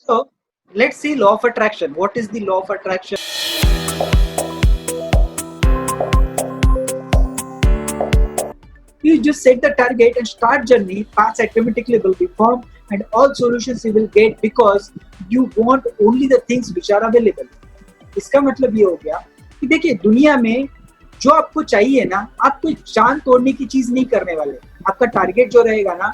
So let's see law of attraction. What is the law of attraction? You just set the target and start journey. Paths automatically will be formed, and all solutions you will get because you want only the things which are available. इसका मतलब ये हो गया कि देखिए दुनिया में जो आपको चाहिए ना, आप कोई चांद तोड़ने की चीज नहीं करने वाले। आपका टारगेट जो रहेगा ना,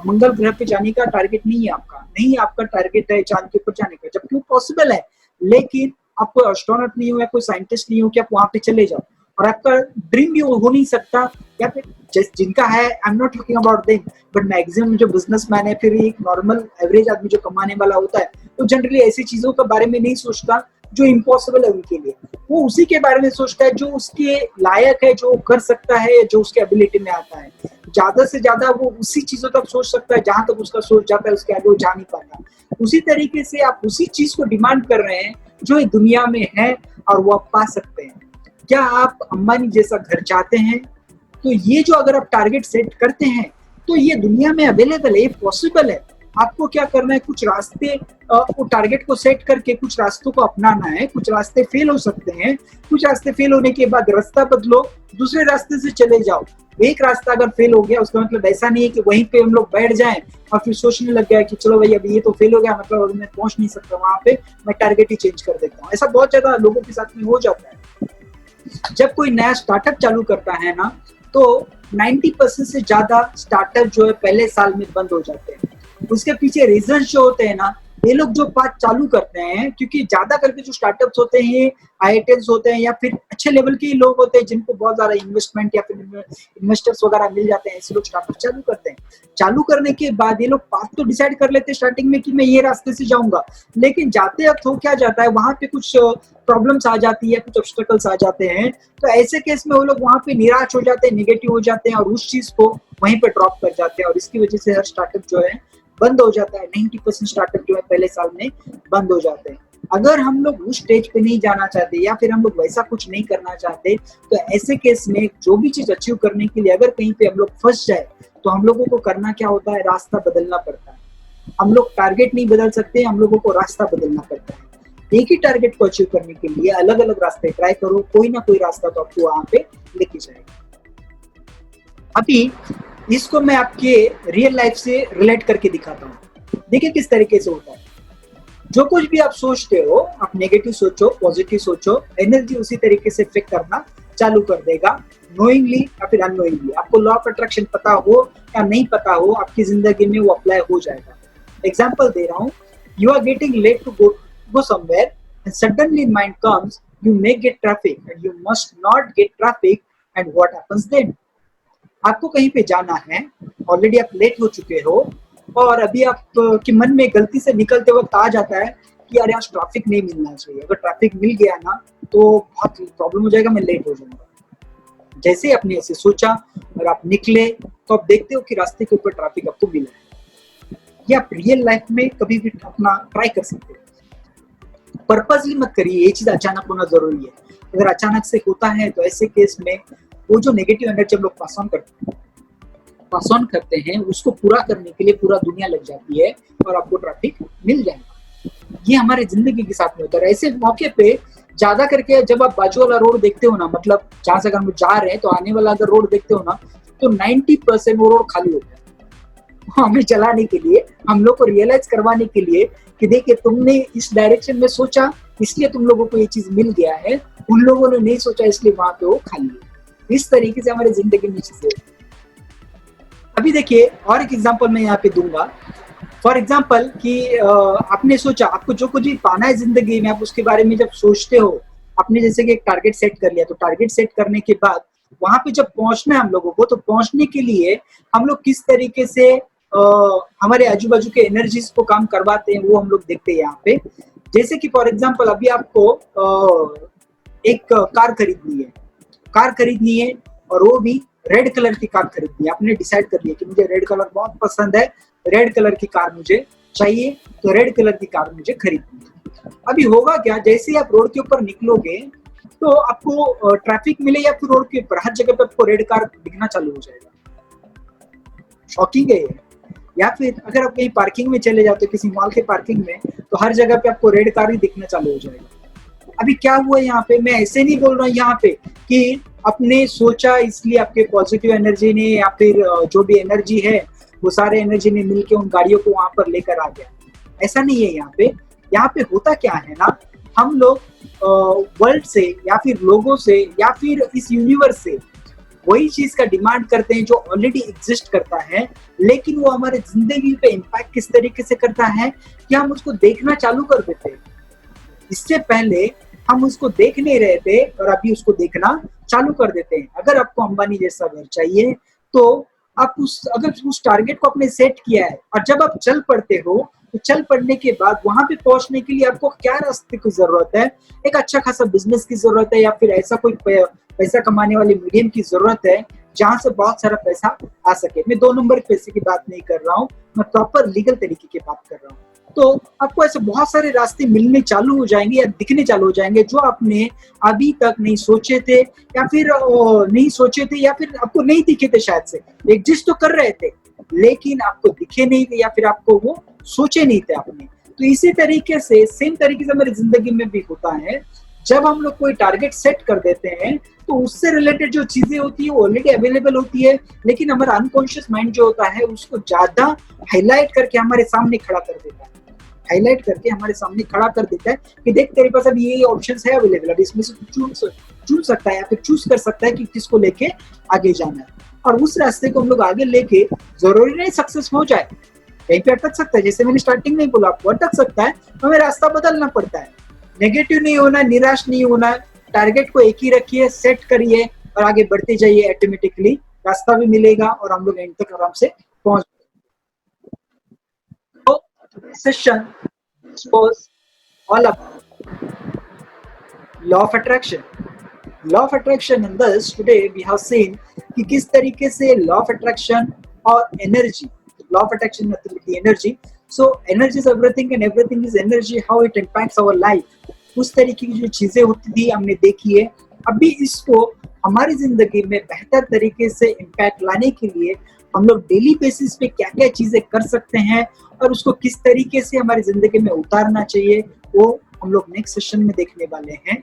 मंगल ग्रह पे जाने का टारगेट नहीं है आपका, नहीं आपका टारगेट है चांद के ऊपर जाने का, जबकि वो पॉसिबल है। लेकिन आप कोई एस्ट्रोनॉट नहीं हो या कोई साइंटिस्ट नहीं हो कि आप वहां पे चले जाओ, और आपका ड्रीम भी हो नहीं सकता। या फिर जिनका है, I am not talking about them, but maximum जो बिजनेसमैन है, फिर एक नॉर्मल एवरेज आदमी जो कमाने वाला होता है, तो जनरली ऐसी चीजों के बारे में नहीं सोचता जो इम्पॉसिबल है उनके लिए। वो उसी के बारे में सोचता है जो उसके लायक है, जो कर सकता है, जो उसके एबिलिटी में आता है। ज्यादा से ज्यादा वो उसी चीजों तक सोच सकता है जहां तक उसका सोच जाता है, उसके आगे वो जा नहीं पाता। उसी तरीके से आप उसी चीज को डिमांड कर रहे हैं जो इस दुनिया में है, और वो आप पा सकते हैं। क्या आप अंबानी जैसा घर चाहते हैं? तो ये जो अगर आप टारगेट सेट करते हैं तो ये दुनिया में अवेलेबल है, ये पॉसिबल है। आपको क्या करना है, कुछ रास्ते वो टारगेट को सेट करके कुछ रास्तों को अपनाना है। कुछ रास्ते फेल हो सकते हैं, कुछ रास्ते फेल होने के बाद रास्ता बदलो, दूसरे रास्ते से चले जाओ। एक रास्ता अगर फेल हो गया उसका मतलब ऐसा नहीं है कि वहीं पे हम लोग बैठ जाएं और फिर सोचने लग गया कि चलो भाई अभी ये तो फेल हो गया, मतलब अभी मैं पहुंच नहीं सकता वहां पे, मैं टारगेट ही चेंज कर देता हूँ। ऐसा बहुत ज्यादा लोगों के साथ में हो जाता है। जब कोई नया स्टार्टअप चालू करता है ना, तो 90% से ज्यादा स्टार्टअप जो है पहले साल में बंद हो जाते हैं। उसके पीछे रीजन जो होते हैं ना, ये लोग जो बात चालू करते हैं, क्योंकि ज्यादा करके जो स्टार्टअप्स होते हैं आईआईटीएंस होते हैं या फिर अच्छे लेवल के लोग होते हैं जिनको बहुत ज्यादा इन्वेस्टमेंट या फिर इन्वेस्टर्स वगैरह मिल जाते हैं, ऐसे लोग स्टार्टअप चालू करते हैं। चालू करने के बाद ये लोग पाथ तो डिसाइड कर लेते हैं स्टार्टिंग में कि मैं ये रास्ते से जाऊंगा, लेकिन जाते वक्त हो क्या जाता है, वहां पे कुछ प्रॉब्लम्स आ जाती है, कुछ ऑब्स्टेकल्स आ जाते हैं। तो ऐसे केस में वो लोग वहां पे निराश हो जाते हैं, निगेटिव हो जाते हैं और उस चीज को वहीं पे ड्रॉप कर जाते हैं, और इसकी वजह से हर स्टार्टअप जो है बंद हो जाता है। 90% स्टार्टअप जो है पहले साल में बंद हो जाते हैं। अगर हम लोग उस स्टेज पे नहीं जाना चाहते या फिर हम लोग वैसा कुछ नहीं करना चाहते, तो ऐसे केस में जो भी चीज अचीव करने के लिए अगर कहीं पे हम लोग फंस जाए, तो हम लोगों को करना क्या होता है, रास्ता बदलना पड़ता है। हम लोग टारगेट नहीं बदल सकते, हम लोगों को रास्ता बदलना पड़ता है। एक ही टारगेट को अचीव करने के लिए अलग अलग रास्ते ट्राई करो, कोई ना कोई रास्ता तो आपको वहां पे लेके जाएगा। अभी इसको मैं आपके रियल लाइफ से रिलेट करके दिखाता हूँ। देखिए किस तरीके से होता है। जो कुछ भी आप सोचते हो, आप नेगेटिव सोचो, पॉजिटिव सोचो, एनर्जी उसी तरीके से इफेक्ट करना चालू कर देगा, नोइंगली या फिर अननोइंगली। आपको लॉ ऑफ अट्रैक्शन पता हो या नहीं पता हो, आपकी जिंदगी में वो अप्लाई हो जाएगा। एग्जाम्पल दे रहा हूँ, you are getting late to go somewhere and suddenly mind comes, you may get traffic and you must not get traffic, and what happens then? आपको कहीं पे जाना है, ऑलरेडी आप लेट हो चुके हो, और अभी आप के मन में गलती से निकलते वक्त आ जाता है कि यार यहाँ ट्रैफिक नहीं मिलना चाहिए, अगर ट्रैफिक मिल गया ना तो बहुत प्रॉब्लम हो जाएगा, मैं लेट हो जाऊंगा। जैसे ही आपने ऐसे सोचा और आप निकले, तो आप देखते हो कि रास्ते के ऊपर ट्रैफिक आपको मिला है। ये आप रियल लाइफ में कभी भी अपना ट्राई कर सकते हो। पर्पसली मत करिए, ये चीज अचानक होना जरूरी है। अगर अचानक से होता है तो ऐसे केस में वो जो नेगेटिव एनर्जी हम लोग पास ऑन करते हैं, उसको पूरा करने के लिए पूरा दुनिया लग जाती है और आपको ट्रैफिक मिल जाएगा। ये हमारे जिंदगी के साथ में होता है। ऐसे मौके पे ज्यादा करके जब आप बाजू वाला रोड देखते हो ना, मतलब जहां से अगर हम जा रहे हैं तो आने वाला अगर रोड देखते हो ना, तो 90% वो रोड खाली होता है। हमें चलाने के लिए, हम लोग को रियलाइज करवाने के लिए कि देखिए तुमने इस डायरेक्शन में सोचा इसलिए तुम लोगों को ये चीज मिल गया है, उन लोगों ने नहीं सोचा इसलिए वहां पे वो खाली है। इस तरीके से हमारी जिंदगी में चीजें। अभी देखिए और एक एग्जांपल मैं यहाँ पे दूंगा। फॉर एग्जांपल कि आपने सोचा आपको जो कुछ भी पाना है जिंदगी में, आप उसके बारे में जब सोचते हो, आपने जैसे कि एक टारगेट सेट कर लिया, तो टारगेट सेट करने के बाद वहां पे जब पहुंचना है हम लोगों को, तो पहुंचने के लिए हम लोग किस तरीके से हमारे आजू बाजू के एनर्जीज को काम करवाते हैं, वो हम लोग देखते हैं यहाँ पे। जैसे कि फॉर एग्जाम्पल अभी आपको एक कार खरीदनी है और वो भी रेड कलर की कार खरीदनी है। आपने डिसाइड कर लिया कि मुझे रेड कलर बहुत पसंद है, रेड कलर की कार मुझे चाहिए, तो रेड कलर की कार मुझे खरीदनी है। अभी होगा क्या, जैसे ही आप रोड के ऊपर निकलोगे तो आपको ट्रैफिक मिले या फिर रोड के ऊपर हर जगह पे आपको रेड कार दिखना चालू हो जाएगा। शॉकिंग है ये। या फिर अगर आप कहीं पार्किंग में चले जाते हो, किसी मॉल के पार्किंग में, तो हर जगह पे आपको रेड कार ही दिखना चालू हो जाएगा। अभी क्या हुआ यहाँ पे, मैं ऐसे नहीं बोल रहा हूँ यहाँ पे कि आपने सोचा इसलिए आपके पॉजिटिव एनर्जी ने या फिर जो भी एनर्जी है वो सारे एनर्जी ने मिलके उन गाड़ियों को वहां पर लेकर आ गया, ऐसा नहीं है। यहाँ पे होता क्या है ना, हम लोग वर्ल्ड से या फिर लोगों से या फिर इस यूनिवर्स से वही चीज का डिमांड करते हैं जो ऑलरेडी एग्जिस्ट करता है, लेकिन वो हमारे जिंदगी पे इम्पैक्ट किस तरीके से करता है कि हम उसको देखना चालू कर देते हैं। इससे पहले हम उसको देख नहीं रहे थे और अभी उसको देखना चालू कर देते हैं। अगर आपको अंबानी जैसा घर चाहिए तो आप अगर उस टारगेट को आपने सेट किया है और जब आप चल पड़ते हो, तो चल पड़ने के बाद वहां पे पहुंचने के लिए आपको क्या रास्ते की जरूरत है, एक अच्छा खासा बिजनेस की जरूरत है या फिर ऐसा कोई पैसा कमाने वाले मीडियम की जरूरत है जहां से बहुत सारा पैसा आ सके। मैं 2 नंबर पैसे की बात नहीं कर रहा हूँ, मैं प्रॉपर लीगल तरीके की बात कर रहा हूँ। तो आपको ऐसे बहुत सारे रास्ते मिलने चालू हो जाएंगे या दिखने चालू हो जाएंगे जो आपने अभी तक नहीं सोचे थे या फिर आपको नहीं दिखे थे, शायद से एग्जिस्ट तो कर रहे थे लेकिन आपको दिखे नहीं थे या फिर आपको वो सोचे नहीं थे आपने। तो इसी तरीके से सेम तरीके से हमारी जिंदगी में भी होता है। जब हम लोग कोई टारगेट सेट कर देते हैं तो उससे रिलेटेड जो चीजें होती है वो ऑलरेडी अवेलेबल होती है, लेकिन हमारा अनकॉन्शियस माइंड जो होता है उसको ज्यादा हाईलाइट करके हमारे सामने खड़ा कर देता है, कि देख तेरे पास अभी ये ऑप्शंस है अवेलेबल, अब इसमें से तू चुन सकता है या फिर चूज कर सकता है कि किसको लेके आगे जाना है। और उस रास्ते को हम लोग आगे लेके जरूरी नहीं सक्सेस हो जाए, कहीं पे अटक सकता है, जैसे मैंने स्टार्टिंग में बोला आपको अटक सकता है, हमें रास्ता बदलना पड़ता है। नेगेटिव नहीं होना, निराश नहीं होना, टारगेट को एक ही रखिए, सेट करिए और आगे बढ़ते जाइए, ऑटोमेटिकली रास्ता भी मिलेगा और हम लोग एंड तक आराम से पहुंच। तो session was all about law of attraction. Law of attraction, and thus today we have seen कि किस तरीके से law of attraction और energy, law of attraction मतलब की energy, so energy is everything and everything is energy, how it impacts our life, उस तरीके की जो चीजें होती थी हमने देखी है। अभी इसको हमारी जिंदगी में बेहतर तरीके से इम्पैक्ट लाने के लिए हम लोग डेली बेसिस पे क्या क्या चीजें कर सकते हैं और उसको किस तरीके से हमारी जिंदगी में उतारना चाहिए, वो हम लोग नेक्स्ट सेशन में देखने वाले हैं।